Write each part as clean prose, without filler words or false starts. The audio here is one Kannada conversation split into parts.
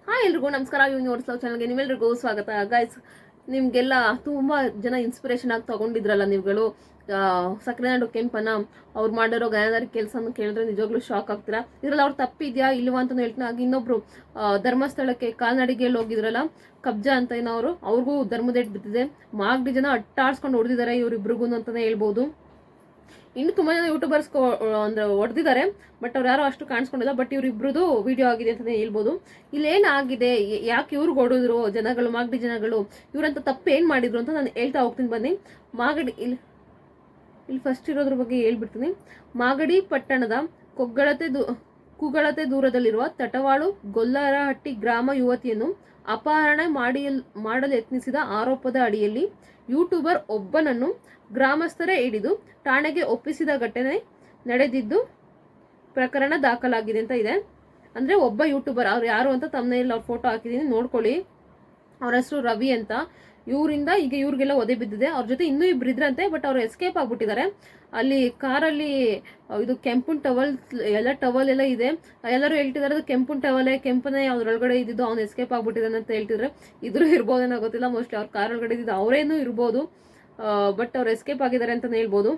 ಹಾಯ್ ಎಲ್ರಿಗೂ ನಮಸ್ಕಾರ. ಯೂನಿವರ್ಸ್ ಲವ್ ಚಾನಲ್ಗೆ ನಿಮ್ಮೆಲ್ರಿಗೂ ಸ್ವಾಗತ. ಗೈಸ್, ನಿಮಗೆಲ್ಲ ತುಂಬ ಜನ ಇನ್ಸ್ಪಿರೇಷನ್ ಆಗಿ ತಗೊಂಡಿದ್ರಲ್ಲ ನೀವುಗಳು. ಸಕ್ಕರೆ ನಾಡು ಕೆಂಪನ ಅವ್ರು ಮಾಡಿರೋ ಗಾಯನದಾರಿ ಕೆಲಸನ ಕೇಳಿದ್ರೆ ನಿಜವಾಗ್ಲೂ ಶಾಕ್ ಆಗ್ತೀರಾ. ಇದ್ರಲ್ಲಿ ಅವ್ರು ತಪ್ಪಿದ್ಯಾ ಇಲ್ವಾ ಅಂತ ಹೇಳ್ತೀನಿ. ಆಗ ಇನ್ನೊಬ್ರು ಧರ್ಮಸ್ಥಳಕ್ಕೆ ಕಾಲ್ನಡಿಗೆಯಲ್ಲಿ ಹೋಗಿದ್ರಲ್ಲ, ಕಬ್ಜಾ ಅಂತ ಏನವರು, ಅವ್ರಿಗೂ ಧರ್ಮದೇಟ್ ಬಿದ್ದಿದೆ. ಮಾಗಡಿ ಜನ ಅಟ್ಟಾಡ್ಸ್ಕೊಂಡು ಹೊಡೆದಿದ್ದಾರೆ ಇವರಿಬ್ರಿಗೂ ಅಂತಾನೆ ಹೇಳ್ಬೋದು. ಇನ್ನು ತುಂಬಾ ಜನ ಯೂಟ್ಯೂಬರ್ಸ್ ಅಂದ್ರೆ ಹೊಡೆದಿದ್ದಾರೆ, ಬಟ್ ಅವ್ರು ಯಾರು ಅಷ್ಟು ಕಾಣಿಸ್ಕೊಂಡಿಲ್ಲ. ಬಟ್ ಇವ್ರಿಬ್ರದ್ದು ವಿಡಿಯೋ ಆಗಿದೆ ಅಂತಾನೆ ಹೇಳ್ಬೋದು. ಇಲ್ಲೇನಾಗಿದೆ, ಯಾಕೆ ಇವ್ರಿಗೆ ಹೊಡೆದ್ರು ಜನಗಳು, ಮಾಗಡಿ ಜನಗಳು, ಇವ್ರಂತ ತಪ್ಪು ಏನ್ ಮಾಡಿದ್ರು ಅಂತ ನಾನು ಹೇಳ್ತಾ ಹೋಗ್ತೀನಿ ಬನ್ನಿ. ಮಾಗಡಿ ಇಲ್ಲಿ ಫಸ್ಟ್ ಇರೋದ್ರ ಬಗ್ಗೆ ಹೇಳ್ಬಿಡ್ತೀನಿ. ಮಾಗಡಿ ಪಟ್ಟಣದ ಕುಗಳತೆ ದೂರದಲ್ಲಿರುವ ತಟವಾಳು ಗೊಲ್ಲರಹಟ್ಟಿ ಗ್ರಾಮ ಯುವತಿಯನ್ನು ಅಪಹರಣ ಮಾಡಲು ಯತ್ನಿಸಿದ ಆರೋಪದ ಅಡಿಯಲ್ಲಿ ಯೂಟ್ಯೂಬರ್ ಒಬ್ಬನನ್ನು ಗ್ರಾಮಸ್ಥರೇ ಹಿಡಿದು ಠಾಣೆಗೆ ಒಪ್ಪಿಸಿದ ಘಟನೆ ನಡೆದಿದ್ದು ಪ್ರಕರಣ ದಾಖಲಾಗಿದೆ ಅಂತ ಇದೆ. ಅಂದ್ರೆ ಒಬ್ಬ ಯೂಟ್ಯೂಬರ್, ಅವ್ರು ಯಾರು ಅಂತ ತಮ್ಮನೇಲಿ ಅವ್ರ ಫೋಟೋ ಹಾಕಿದೀನಿ, ನೋಡ್ಕೊಳ್ಳಿ. ಅವ್ರ ಹೆಸರು ರವಿ ಅಂತ. ಇವರಿಂದ ಈಗ ಇವ್ರಿಗೆಲ್ಲ ಒದೆ ಬಿದ್ದಿದೆ. ಅವ್ರ ಜೊತೆ ಇನ್ನೂ ಇಬ್ರು ಇದ್ರಂತೆ, ಬಟ್ ಅವ್ರು ಎಸ್ಕೇಪ್ ಆಗ್ಬಿಟ್ಟಿದ್ದಾರೆ. ಅಲ್ಲಿ ಕಾರಲ್ಲಿ ಇದು ಕೆಂಪುನ್ ಟವಲ್ ಎಲ್ಲ ಇದೆ. ಎಲ್ಲರೂ ಹೇಳ್ತಿದಾರೆ ಅದು ಕೆಂಪುನ್ ಟವಲೇ, ಕೆಂಪನೇ ಅದ್ರೊಳಗಡೆ ಇದ್ದಿದ್ದು, ಅವ್ನು ಎಸ್ಕೇಪ್ ಆಗ್ಬಿಟ್ಟಿದ್ದಾನೆ ಅಂತ ಹೇಳ್ತಿದ್ರೆ. ಇದ್ರೂ ಇರ್ಬೋದೇನೋ ಗೊತ್ತಿಲ್ಲ. ಮೋಸ್ಟ್ಲಿ ಅವ್ರ ಕಾರ್ ಒಳಗಡೆ ಇದ್ದಿದ್ದು ಅವರೇನೂ ಇರ್ಬೋದು, ಬಟ್ ಅವ್ರು ಎಸ್ಕೇಪ್ ಆಗಿದ್ದಾರೆ ಅಂತಲೇ ಹೇಳ್ಬೋದು.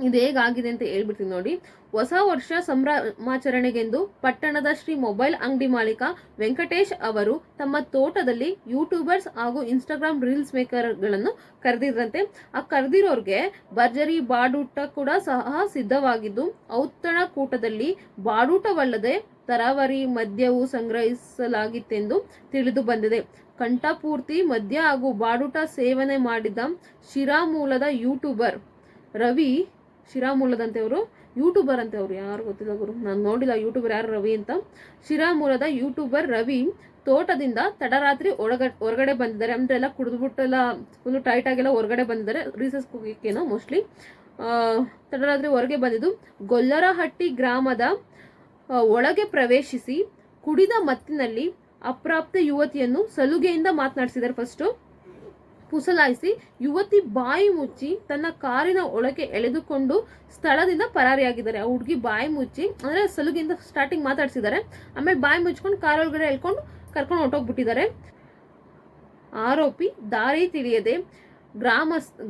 ಇದು ಹೇಗಾಗಿದೆ ಅಂತ ಹೇಳ್ಬಿಡ್ತೀನಿ ನೋಡಿ. ಹೊಸ ವರ್ಷ ಸಂಭ್ರಮಾಚರಣೆಗೆಂದು ಪಟ್ಟಣದ ಶ್ರೀ ಮೊಬೈಲ್ ಅಂಗಡಿ ಮಾಲೀಕ ವೆಂಕಟೇಶ್ ಅವರು ತಮ್ಮ ತೋಟದಲ್ಲಿ ಯೂಟ್ಯೂಬರ್ಸ್ ಹಾಗೂ ಇನ್ಸ್ಟಾಗ್ರಾಮ್ ರೀಲ್ಸ್ ಮೇಕರ್ಗಳನ್ನು ಕರೆದಿದ್ರಂತೆ. ಆ ಕರೆದಿರೋರ್ಗೆ ಭರ್ಜರಿ ಬಾಡೂಟ ಕೂಡ ಸಹ ಸಿದ್ಧವಾಗಿದ್ದು, ಔತಣ ಕೂಟದಲ್ಲಿ ಬಾಡೂಟವಲ್ಲದೆ ತರಾವರಿ ಮದ್ಯವು ಸಂಗ್ರಹಿಸಲಾಗಿತ್ತೆಂದು ತಿಳಿದು ಬಂದಿದೆ. ಕಂಠಪೂರ್ತಿ ಮದ್ಯ ಹಾಗೂ ಬಾಡೂಟ ಸೇವನೆ ಮಾಡಿದ ಶಿರಾ ಮೂಲದ ಯೂಟ್ಯೂಬರ್ ರವಿ, ಶಿರಾ ಮೂಲದಂತೆ ಅವರು, ಯೂಟ್ಯೂಬರ್ ಅಂತೆ ಅವರು, ಯಾರು ಗೊತ್ತಿಲ್ಲ ಗುರು, ನಾನು ನೋಡಿಲ್ಲ ಯೂಟ್ಯೂಬರ್ ಯಾರು ರವಿ ಅಂತ. ಶಿರಾ ಮೂಲದ ಯೂಟ್ಯೂಬರ್ ರವಿ ತೋಟದಿಂದ ತಡರಾತ್ರಿ ಹೊರಗಡೆ ಬಂದಿದ್ದಾರೆ. ಅಂದ್ರೆ ಎಲ್ಲ ಕುಡಿದ್ಬಿಟ್ಟೆಲ್ಲ ಫುಲ್ ಟೈಟ್ ಆಗೆಲ್ಲ ಹೊರಗಡೆ ಬಂದಿದ್ದಾರೆ, ರೀಸಸ್ ಕೂಗಿಕೇನೋ ಮೋಸ್ಟ್ಲಿ. ತಡರಾತ್ರಿ ಹೊರಗೆ ಬಂದಿದ್ದು ಗೊಲ್ಲರಹಟ್ಟಿ ಗ್ರಾಮದ ಒಳಗೆ ಪ್ರವೇಶಿಸಿ ಕುಡಿದ ಮತ್ತಿನಲ್ಲಿ ಅಪ್ರಾಪ್ತ ಯುವತಿಯನ್ನು ಸಲುಗೆಯಿಂದ ಮಾತನಾಡಿಸಿದ್ದಾರೆ. ಫಸ್ಟು ಪುಸಲಾಯಿಸಿ ಯುವತಿ ಬಾಯಿ ಮುಚ್ಚಿ ತನ್ನ ಕಾರಿನ ಒಳಗೆ ಎಳೆದುಕೊಂಡು ಸ್ಥಳದಿಂದ ಪರಾರಿಯಾಗಿದ್ದಾರೆ. ಆ ಹುಡುಗಿ ಬಾಯಿ ಮುಚ್ಚಿ ಅಂದ್ರೆ ಸಲುಗಿಂದ ಸ್ಟಾರ್ಟಿಂಗ್ ಮಾತಾಡ್ಸಿದ್ದಾರೆ, ಆಮೇಲೆ ಬಾಯಿ ಮುಚ್ಕೊಂಡು ಕಾರ್ ಒಳಗಡೆ ಎಳ್ಕೊಂಡು ಕರ್ಕೊಂಡು ಹೊರಟೋಗ್ಬಿಟ್ಟಿದ್ದಾರೆ. ಆರೋಪಿ ದಾರಿ ತಿಳಿಯದೆ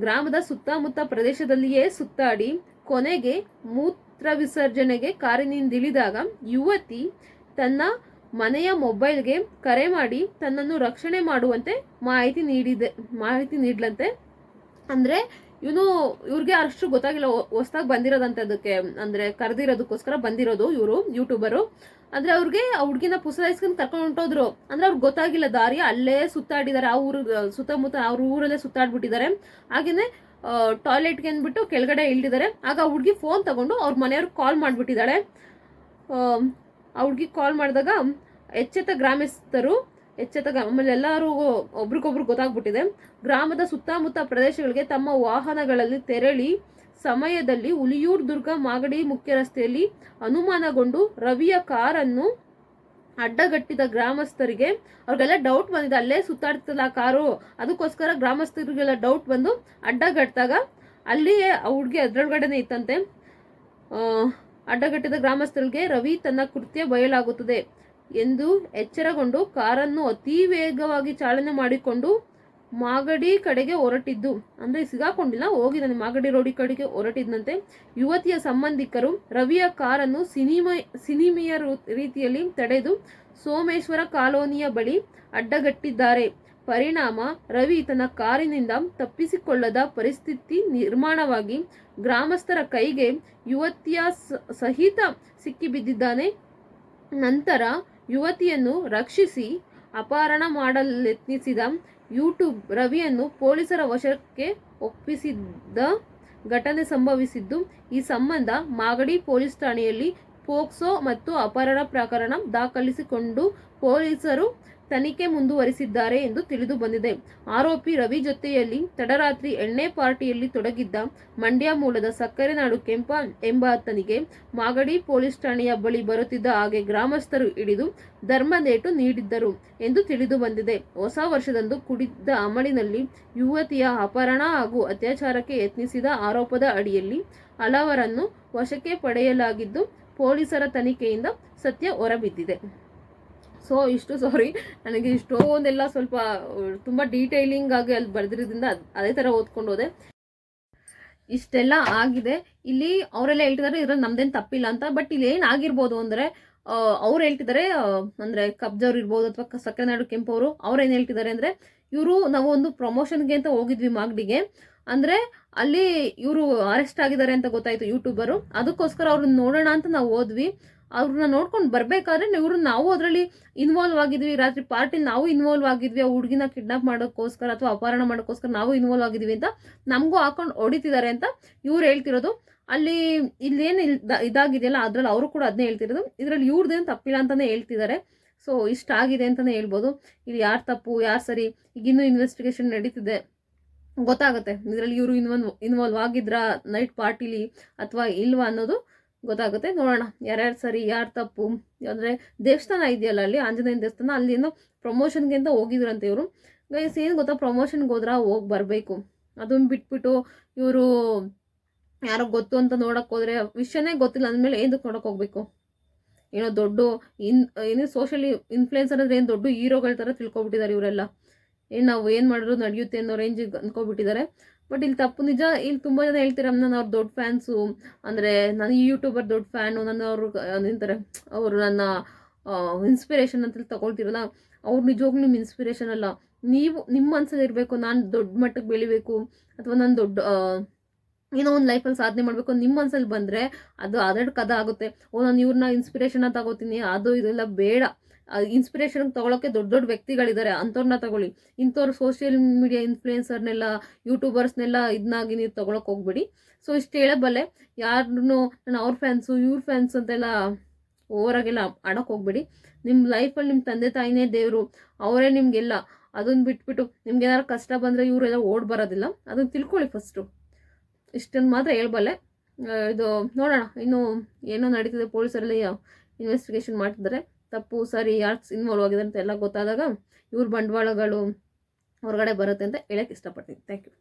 ಗ್ರಾಮದ ಸುತ್ತಮುತ್ತ ಪ್ರದೇಶದಲ್ಲಿಯೇ ಸುತ್ತಾಡಿ ಕೊನೆಗೆ ಮೂತ್ರ ವಿಸರ್ಜನೆಗೆ ಕಾರಿನಿಂದಿಳಿದಾಗ ಯುವತಿ ತನ್ನ ಮನೆಯ ಮೊಬೈಲ್ಗೆ ಕರೆ ಮಾಡಿ ತನ್ನನ್ನು ರಕ್ಷಣೆ ಮಾಡುವಂತೆ ಮಾಹಿತಿ ನೀಡ್ಲಂತೆ. ಅಂದ್ರೆ ಇವ್ರಿಗೆ ಅಷ್ಟು ಗೊತ್ತಾಗಿಲ್ಲ, ಹೊಸದಾಗಿ ಬಂದಿರೋದಂತೆ ಅದಕ್ಕೆ, ಅಂದ್ರೆ ಕರೆದಿರೋದಕ್ಕೋಸ್ಕರ ಬಂದಿರೋದು ಇವರು ಯೂಟ್ಯೂಬರು. ಅಂದ್ರೆ ಅವ್ರಿಗೆ ಆ ಹುಡ್ಗಿನ ಪುಸಲಾಯಿಸ್ಕೊಂಡು ಕರ್ಕೊಂಡು ಹೊಂಟೋದ್ರು. ಅಂದ್ರೆ ಅವ್ರಿಗೆ ಗೊತ್ತಾಗಿಲ್ಲ ದಾರಿ, ಅಲ್ಲೇ ಸುತ್ತಾಡಿದ್ದಾರೆ, ಆ ಊರು ಸುತ್ತಮುತ್ತ ಅವ್ರ ಊರಲ್ಲೇ ಸುತ್ತಾಡ್ಬಿಟ್ಟಿದ್ದಾರೆ. ಹಾಗೇನೆ ಟಾಯ್ಲೆಟ್ಗೆ ಅಂದ್ಬಿಟ್ಟು ಕೆಳಗಡೆ ಇಳಿದಿದ್ದಾರೆ. ಆಗ ಆ ಹುಡ್ಗಿ ಫೋನ್ ತಗೊಂಡು ಅವ್ರ ಮನೆಯವ್ರಿಗೆ ಕಾಲ್ ಮಾಡ್ಬಿಟ್ಟಿದ್ದಾಳೆ. ಆ ಹುಡ್ಗಿ ಕಾಲ್ ಮಾಡಿದಾಗ ಗ್ರಾಮಸ್ಥರು ಆಮೇಲೆ ಎಲ್ಲರೂ ಒಬ್ರಿಗೊಬ್ರು ಗೊತ್ತಾಗ್ಬಿಟ್ಟಿದೆ. ಗ್ರಾಮದ ಸುತ್ತಮುತ್ತ ಪ್ರದೇಶಗಳಿಗೆ ತಮ್ಮ ವಾಹನಗಳಲ್ಲಿ ತೆರಳಿ ಸಮಯದಲ್ಲಿ ಹುಲಿಯೂರು ದುರ್ಗ ಮಾಗಡಿ ಮುಖ್ಯ ರಸ್ತೆಯಲ್ಲಿ ಅನುಮಾನಗೊಂಡು ರವಿಯ ಕಾರನ್ನು ಅಡ್ಡಗಟ್ಟಿದ ಗ್ರಾಮಸ್ಥರಿಗೆ, ಅವ್ರಿಗೆಲ್ಲ ಡೌಟ್ ಬಂದಿದೆ, ಅಲ್ಲೇ ಸುತ್ತಾಡ್ತಿಲ್ಲ ಕಾರು, ಅದಕ್ಕೋಸ್ಕರ ಗ್ರಾಮಸ್ಥರಿಗೆಲ್ಲ ಡೌಟ್ ಬಂದು ಅಡ್ಡಗಟ್ಟಿದಾಗ ಅಲ್ಲಿಯೇ ಆ ಹುಡುಗಿ ಅದ್ರೊಳಗಡೆನೆ ಇತ್ತಂತೆ. ಅಡ್ಡಗಟ್ಟಿದ ಗ್ರಾಮಸ್ಥರಿಗೆ ರವಿ ತನ್ನ ಕೃತ್ಯ ಬಯಲಾಗುತ್ತದೆ ಎಂದು ಎಚ್ಚರಗೊಂಡು ಕಾರನ್ನು ಅತಿ ವೇಗವಾಗಿ ಚಾಲನೆ ಮಾಡಿಕೊಂಡು ಮಾಗಡಿ ಕಡೆಗೆ ಹೊರಟಿದ್ದು, ಅಂದ್ರೆ ಸಿಗಾಕೊಂಡಿಲ್ಲ, ಹೋಗಿದ್ದಾನೆ ಮಾಗಡಿ ರೋಡಿ ಕಡೆಗೆ ಹೊರಟಿದ್ದಂತೆ. ಯುವತಿಯ ಸಂಬಂಧಿಕರು ರವಿಯ ಕಾರನ್ನು ಸಿನಿಮೆಯ ರೀತಿಯಲ್ಲಿ ತಡೆದು ಸೋಮೇಶ್ವರ ಕಾಲೋನಿಯ ಬಳಿ ಅಡ್ಡಗಟ್ಟಿದ್ದಾರೆ. ಪರಿಣಾಮ ರವಿ ತನ್ನ ಕಾರಿನಿಂದ ತಪ್ಪಿಸಿಕೊಳ್ಳದ ಪರಿಸ್ಥಿತಿ ನಿರ್ಮಾಣವಾಗಿ ಗ್ರಾಮಸ್ಥರ ಕೈಗೆ ಯುವತಿಯ ಸಹಿತ ಸಿಕ್ಕಿಬಿದ್ದಿದ್ದಾನೆ. ನಂತರ ಯುವತಿಯನ್ನು ರಕ್ಷಿಸಿ ಅಪಹರಣ ಮಾಡಲೆತ್ನಿಸಿದ ಯೂಟ್ಯೂಬ್ ರವಿಯನ್ನು ಪೊಲೀಸರ ವಶಕ್ಕೆ ಒಪ್ಪಿಸಿದ್ದ ಘಟನೆ ಸಂಭವಿಸಿದ್ದು, ಈ ಸಂಬಂಧ ಮಾಗಡಿ ಪೊಲೀಸ್ ಠಾಣೆಯಲ್ಲಿ ಪೋಕ್ಸೋ ಮತ್ತು ಅಪಹರಣ ಪ್ರಕರಣ ದಾಖಲಿಸಿಕೊಂಡು ಪೊಲೀಸರು ತನಿಖೆ ಮುಂದುವರಿಸಿದ್ದಾರೆ ಎಂದು ತಿಳಿದು ಬಂದಿದೆ. ಆರೋಪಿ ರವಿ ಜೊತೆಯಲ್ಲಿ ತಡರಾತ್ರಿ ಎಣ್ಣೆ ಪಾರ್ಟಿಯಲ್ಲಿ ತೊಡಗಿದ್ದ ಮಂಡ್ಯ ಮೂಲದ ಸಕ್ಕರೆ ನಾಡು ಕೆಂಪ ಎಂಬಾತನಿಗೆ ಮಾಗಡಿ ಪೊಲೀಸ್ ಠಾಣೆಯ ಬಳಿ ಬರುತ್ತಿದ್ದ ಹಾಗೆ ಗ್ರಾಮಸ್ಥರು ಹಿಡಿದು ಧರ್ಮದೇಟು ನೀಡಿದ್ದರು ಎಂದು ತಿಳಿದು ಬಂದಿದೆ. ಹೊಸ ವರ್ಷದಂದು ಕುಡಿದ ಅಮಲಿನಲ್ಲಿ ಯುವತಿಯ ಅಪಹರಣ ಹಾಗೂ ಅತ್ಯಾಚಾರಕ್ಕೆ ಯತ್ನಿಸಿದ ಆರೋಪದ ಅಡಿಯಲ್ಲಿ ಹಲವರನ್ನು ವಶಕ್ಕೆ ಪಡೆಯಲಾಗಿದ್ದು, ಪೊಲೀಸರ ತನಿಖೆಯಿಂದ ಸತ್ಯ ಹೊರಬಿದ್ದಿದೆ. ಸೊ ಇಷ್ಟು ಸಾರಿ, ನನಗೆ ಇಷ್ಟೊಂದೆಲ್ಲ ಸ್ವಲ್ಪ ತುಂಬ ಡೀಟೇಲಿಂಗ್ ಆಗಿ ಅಲ್ಲಿ ಬರೆದಿರೋದ್ರಿಂದ ಅದೇ ಥರ ಓದ್ಕೊಂಡು ಹೋದೆ. ಇಷ್ಟೆಲ್ಲ ಆಗಿದೆ. ಇಲ್ಲಿ ಅವರೆಲ್ಲ ಹೇಳ್ತಿದ್ದಾರೆ ಇದ್ರಲ್ಲಿ ನಮ್ದೇನು ತಪ್ಪಿಲ್ಲ ಅಂತ. ಬಟ್ ಇಲ್ಲಿ ಏನಾಗಿರ್ಬೋದು ಅಂದರೆ, ಅವ್ರು ಹೇಳ್ತಿದ್ದಾರೆ, ಅಂದರೆ ಕಬ್ಜವ್ರು ಇರ್ಬೋದು ಅಥವಾ ಸಕ್ಕರೆನಾಡು ಕೆಂಪು ಅವ್ರು ಏನು ಹೇಳ್ತಿದ್ದಾರೆ ಅಂದರೆ, ನಾವು ಒಂದು ಪ್ರಮೋಷನ್ಗೆ ಅಂತ ಹೋಗಿದ್ವಿ ಮಾಗಡಿಗೆ. ಅಂದರೆ ಅಲ್ಲಿ ಇವರು ಅರೆಸ್ಟ್ ಆಗಿದ್ದಾರೆ ಅಂತ ಗೊತ್ತಾಯಿತು ಯೂಟ್ಯೂಬರು. ಅದಕ್ಕೋಸ್ಕರ ಅವ್ರನ್ನ ನೋಡೋಣ ಅಂತ ನಾವು ಹೋದ್ವಿ. ಅವ್ರನ್ನ ನೋಡ್ಕೊಂಡು ಬರಬೇಕಾದ್ರೆ ನಾವು ಅದರಲ್ಲಿ ಇನ್ವಾಲ್ವ್ ಆಗಿದ್ವಿ. ರಾತ್ರಿ ಪಾರ್ಟಿ ನಾವು ಇನ್ವಾಲ್ವ್ ಆಗಿದ್ವಿ. ಆ ಹುಡುಗಿನ ಕಿಡ್ನಾಪ್ ಮಾಡೋಕ್ಕೋಸ್ಕರ ಅಥವಾ ಅಪಹರಣ ಮಾಡೋಕ್ಕೋಸ್ಕರ ನಾವು ಇನ್ವಾಲ್ವ್ ಆಗಿದ್ವಿ ಅಂತ ನಮಗೂ ಹಾಕೊಂಡು ಹೊಡಿತಿದ್ದಾರೆ ಅಂತ ಇವ್ರು ಹೇಳ್ತಿರೋದು. ಅಲ್ಲಿ ಇಲ್ಲೇನು ಇದಾಗಿದೆಯಲ್ಲ ಅದ್ರಲ್ಲಿ ಅವರು ಕೂಡ ಅದನ್ನೇ ಹೇಳ್ತಿರೋದು. ಇದರಲ್ಲಿ ಇವ್ರದ್ದೇನು ತಪ್ಪಿಲ್ಲ ಅಂತಲೇ ಹೇಳ್ತಿದ್ದಾರೆ. ಸೊ ಇಷ್ಟ ಆಗಿದೆ ಅಂತಲೇ ಹೇಳ್ಬೋದು. ಇಲ್ಲಿ ಯಾರು ತಪ್ಪು ಯಾರು ಸರಿ ಈಗ ಇನ್ನೂ ಇನ್ವೆಸ್ಟಿಗೇಷನ್ ನಡೀತಿದೆ, ಗೊತ್ತಾಗುತ್ತೆ ಇದರಲ್ಲಿ ಇವರು ಇನ್ವಾಲ್ವ್ ಆಗಿದ್ರಾ ನೈಟ್ ಪಾರ್ಟಿಲಿ ಅಥವಾ ಇಲ್ವಾ ಅನ್ನೋದು ಗೊತ್ತಾಗುತ್ತೆ. ನೋಡೋಣ ಯಾರ್ಯಾರು ಸರಿ ಯಾರು ತಪ್ಪು. ಅಂದರೆ ದೇವಸ್ಥಾನ ಇದೆಯಲ್ಲ ಅಲ್ಲಿ ಆಂಜನೇಯನ ದೇವಸ್ಥಾನ, ಅಲ್ಲಿ ಏನೋ ಪ್ರಮೋಷನ್ಗೆ ಅಂತ ಹೋಗಿದ್ರಂತೆ ಇವರು. ಗೈಸ್ ಏನು ಗೊತ್ತಾ, ಪ್ರಮೋಷನ್ಗೆ ಹೋದ್ರೆ ಹೋಗಿ ಬರಬೇಕು. ಅದನ್ನು ಬಿಟ್ಬಿಟ್ಟು ಇವರು ಯಾರೋ ಗೊತ್ತು ಅಂತ ನೋಡೋಕೆ ಹೋದರೆ ವಿಷಯನೇ ಗೊತ್ತಿಲ್ಲ ಅಂದಮೇಲೆ ಏನಕ್ಕೆ ನೋಡೋಕೆ ಹೋಗ್ಬೇಕು? ಏನೋ ದೊಡ್ಡ ಏನು ಸೋಷಿಯಲ್ ಇನ್ಫ್ಲುಯೆನ್ಸರ್ ಅಂದರೆ ಏನು ದೊಡ್ಡ ಹೀರೋಗಳ ಥರ ತಿಳ್ಕೊಬಿಟ್ಟಿದ್ದಾರೆ ಇವರೆಲ್ಲ. ನಾವು ಏನು ಮಾಡಿದ್ರು ನಡೆಯುತ್ತೆ ಅನ್ನೋ ರೇಂಜಿಗೆ ಅಂದ್ಕೊಬಿಟ್ಟಿದ್ದಾರೆ. ಬಟ್ ಇಲ್ಲಿ ತಪ್ಪು ನಿಜ. ಇಲ್ಲಿ ತುಂಬ ಜನ ಹೇಳ್ತಾರೆ ನಾನು ಅವ್ರ ದೊಡ್ಡ ಫ್ಯಾನ್ಸು, ಅಂದರೆ ನಾನು ಈ ಯೂಟ್ಯೂಬರ್ ದೊಡ್ಡ ಫ್ಯಾನು, ನಾನು ಅವರು ನಿಂತಾರೆ ಅವರು ನನ್ನ ಇನ್ಸ್ಪಿರೇಷನ್ ಅಂತ ತಗೊಳ್ತಿರಲ್ಲ. ಅವ್ರು ನಿಜವಾಗ್ಲೂ ನಿಮ್ಮ ಇನ್ಸ್ಪಿರೇಷನ್ ಅಲ್ಲ. ನೀವು ನಿಮ್ಮ ಮನಸ್ಸಲ್ಲಿ ಇರಬೇಕು, ನಾನು ದೊಡ್ಡ ಮಟ್ಟಕ್ಕೆ ಬೆಳಿಬೇಕು ಅಥವಾ ನಾನು ದೊಡ್ಡ ಏನೋ ಒಂದು ಲೈಫಲ್ಲಿ ಸಾಧನೆ ಮಾಡಬೇಕು ನಿಮ್ಮ ಮನಸ್ಸಲ್ಲಿ ಬಂದರೆ ಅದು ಅದೆರಡು ಕದ ಆಗುತ್ತೆ. ನಾನು ಇವ್ರನ್ನ ಇನ್ಸ್ಪಿರೇಷನ್ನ ತಗೋತೀನಿ, ಅದು ಇದೆಲ್ಲ ಬೇಡ. ಇನ್ಸ್ಪಿರೇಷನ್ ತೊಗೊಳಕ್ಕೆ ದೊಡ್ಡ ದೊಡ್ಡ ವ್ಯಕ್ತಿಗಳಿದ್ದಾರೆ, ಅಂಥವ್ರನ್ನ ತಗೊಳ್ಳಿ. ಇಂಥವ್ರು ಸೋಷಿಯಲ್ ಮೀಡಿಯಾ ಇನ್ಫ್ಲುಯೆನ್ಸರ್ನೆಲ್ಲ ಯೂಟ್ಯೂಬರ್ಸ್ನೆಲ್ಲ ಇದನ್ನಾಗಿ ನೀವು ತೊಗೊಳಕ್ಕೆ ಹೋಗ್ಬಿಡಿ. ಸೊ ಇಷ್ಟು ಹೇಳಬಲ್ಲೆ. ಯಾರನ್ನೂ ನಾನು ಅವ್ರ ಫ್ಯಾನ್ಸು ಇವ್ರ ಫ್ಯಾನ್ಸ್ ಅಂತೆಲ್ಲ ಓವರಾಗೆಲ್ಲ ಆಡೋಕ್ಕೆ ಹೋಗ್ಬಿಡಿ. ನಿಮ್ಮ ಲೈಫಲ್ಲಿ ನಿಮ್ಮ ತಂದೆ ತಾಯಿನೇ ದೇವರು, ಅವರೇ ನಿಮಗೆಲ್ಲ. ಅದನ್ನು ಬಿಟ್ಬಿಟ್ಟು ನಿಮ್ಗೆ ಏನಾದ್ರು ಕಷ್ಟ ಬಂದರೆ ಇವರೆಲ್ಲ ಓಡ್ ಬರೋದಿಲ್ಲ. ಅದನ್ನು ತಿಳ್ಕೊಳ್ಳಿ ಫಸ್ಟು. ಇಷ್ಟನ್ನು ಮಾತ್ರ ಹೇಳ್ಬಲ್ಲೆ. ಇದು ನೋಡೋಣ ಇನ್ನು ಏನೋ ನಡೀತಿದೆ. ಪೊಲೀಸರಲ್ಲಿ ಇನ್ವೆಸ್ಟಿಗೇಷನ್ ಮಾಡ್ತಿದ್ದಾರೆ. ತಪ್ಪು ಸರಿ ಯಾರು ಇನ್ವಾಲ್ವ್ ಆಗಿದೆ ಅಂತ ಎಲ್ಲ ಗೊತ್ತಾದಾಗ ಇವ್ರ ಬಂಡವಾಳಗಳು ಹೊರಗಡೆ ಬರುತ್ತೆ ಅಂತ ಹೇಳಕ್ಕೆ ಇಷ್ಟಪಡ್ತೀನಿ. Thank you.